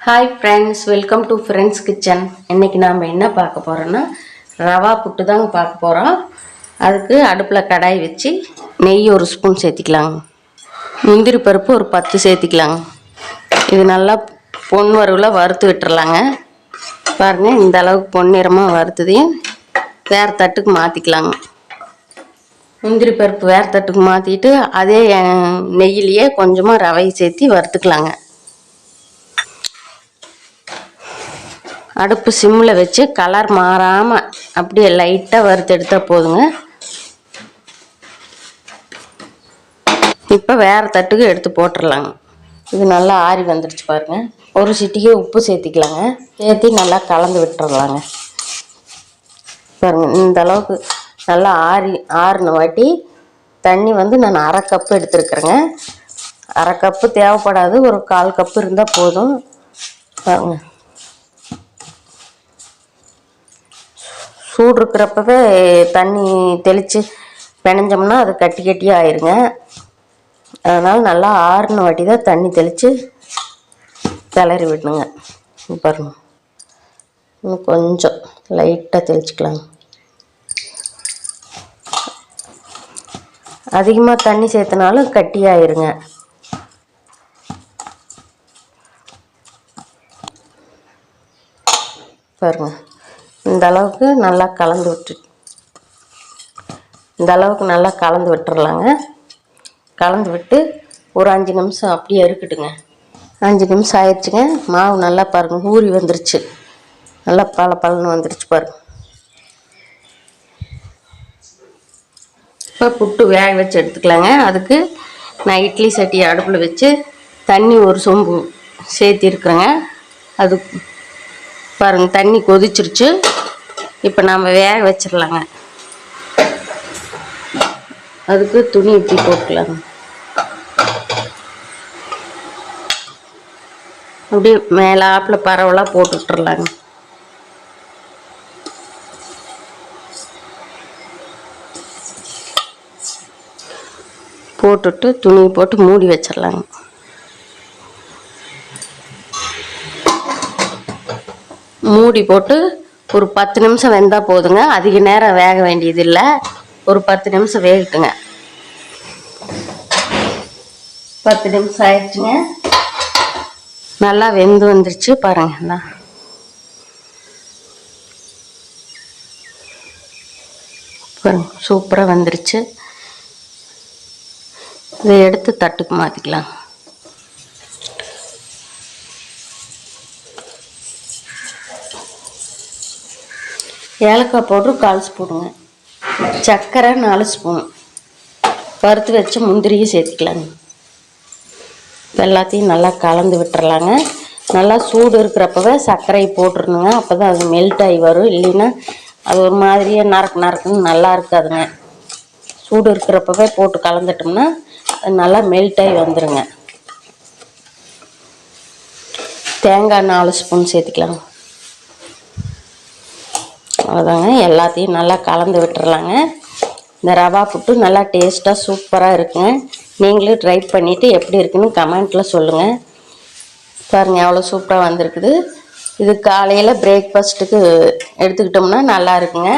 Hi friends, welcome to friends kitchen. இன்றைக்கி நாம் என்ன பார்க்க போகிறோன்னா ரவா புட்டு தாங்க பார்க்க போகிறோம். அதுக்கு அடுப்பில் கடாய் வச்சு நெய் ஒரு ஸ்பூன் சேர்த்திக்கலாங்க. முந்திரி பருப்பு ஒரு 10 சேர்த்திக்கலாங்க. இது நல்லா பொன் வறுவில் வறுத்து விட்டுறலாங்க. பாருங்கள், இந்த அளவுக்கு பொன்னிறமாக வறுத்ததையும் வேறு தட்டுக்கு மாற்றிக்கலாங்க. முந்திரி பருப்பு வேறு தட்டுக்கு மாற்றிட்டு அதே நெய்யிலேயே கொஞ்சமாக ரவை சேர்த்து வறுத்துக்கலாங்க. அடுப்பு சிம்மில் வச்சு கலர் மாறாமல் அப்படியே லைட்டாக வறுத்து எடுத்தால் போதுங்க. இப்போ வேறு தட்டுக்கு எடுத்து போட்டுடலாங்க. இது நல்லா ஆறி வந்துடுச்சு பாருங்கள். ஒரு சிட்டிகை உப்பு சேர்த்திக்கலாங்க. சேர்த்து நல்லா கலந்து விட்டுறலாங்க. பாருங்கள், இந்த அளவுக்கு நல்லா ஆறின வாட்டி தண்ணி நான் அரை கப்பு எடுத்துருக்குறேங்க. அரை கப்பு தேவைப்படாது, ஒரு 1/4 கப்பு இருந்தால் போதும். பாருங்கள், சூடு இருக்கிறப்பவே தண்ணி தெளித்து பிணைஞ்சோம்னா அது கட்டி கட்டியாக ஆயிருங்க. அதனால் நல்லா ஆறின வாட்டி தான் தண்ணி தெளித்து கிளறி விடணுங்க. பாருங்க, இன்னும் கொஞ்சம் லைட்டாக தெளிச்சுக்கலாங்க. அதிகமாக தண்ணி சேர்த்தனாலும் கட்டியாயிருங்க. பாருங்க, இந்த அளவுக்கு நல்லா கலந்து விட்டுறலாங்க. கலந்து விட்டு ஒரு 5 நிமிஷம் அப்படியே இருக்கட்டுங்க. 5 நிமிஷம் ஆயிடுச்சுங்க. மாவு நல்லா பாருங்கள் ஊறி வந்துருச்சு. நல்லா பளபளன்னு வந்துருச்சு பாருங்கள். இப்போ புட்டு வேக வச்சு எடுத்துக்கலாங்க. அதுக்கு நான் இட்லி சட்டியை அடுப்பில் வச்சு தண்ணி ஒரு சொம்பு சேர்த்திருக்குறேங்க. அது பாருங்கள், தண்ணி கொதிச்சிருச்சு. இப்போ நாம் வேக வச்சிடலாங்க. அதுக்கு துணி ஊற்றி போட்டுக்கலாங்க. அப்படியே மேலாப்பில் பரவலாக போட்டு விட்டுறலாங்க. போட்டுட்டு துணி போட்டு மூடி வச்சிடலாங்க. மூடி போட்டு ஒரு 10 நிமிஷம் வெந்தால் போதுங்க. அதிக நேரம் வேக வேண்டியதில்லை. ஒரு 10 நிமிஷம் வேகட்டுங்க. 10 நிமிஷம் ஆயிடுச்சுங்க. நல்லா வெந்து வந்துருச்சு பாருங்க. பாருங்க, சூப்பராக வந்துருச்சு. இதை எடுத்து தட்டுக்கு மாற்றிக்கலாம். ஏலக்காய் பவுட்ரு 1/4 ஸ்பூனுங்க, சர்க்கரை 4 ஸ்பூன், வறுத்து வச்ச முந்திரியை சேர்த்துக்கலாங்க. எல்லாத்தையும் நல்லா கலந்து விட்டுறலாங்க. நல்லா சூடு இருக்கிறப்பவே சர்க்கரையை போட்டுருணுங்க. அப்போ தான் அது மெல்ட் ஆகி வரும். இல்லைன்னா அது ஒரு மாதிரியே நறுக்குன்னு நல்லா இருக்காதுங்க. சூடு இருக்கிறப்பவே போட்டு கலந்துட்டோம்னா அது நல்லா மெல்ட் ஆகி வந்துடுங்க. தேங்காய் 4 ஸ்பூன் சேர்த்துக்கலாங்க. அவ்வளோதாங்க. எல்லாத்தையும் நல்லா கலந்து விட்டுறலாங்க. இந்த ரவா புட்டு நல்லா டேஸ்ட்டாக சூப்பராக இருக்குங்க. நீங்களும் ட்ரை பண்ணிவிட்டு எப்படி இருக்குன்னு கமெண்ட்டில் சொல்லுங்கள். பாருங்கள், எவ்வளோ சூப்பராக வந்திருக்குது. இது காலையில் பிரேக்ஃபாஸ்ட்டுக்கு எடுத்துக்கிட்டோம்னா நல்லா இருக்குங்க.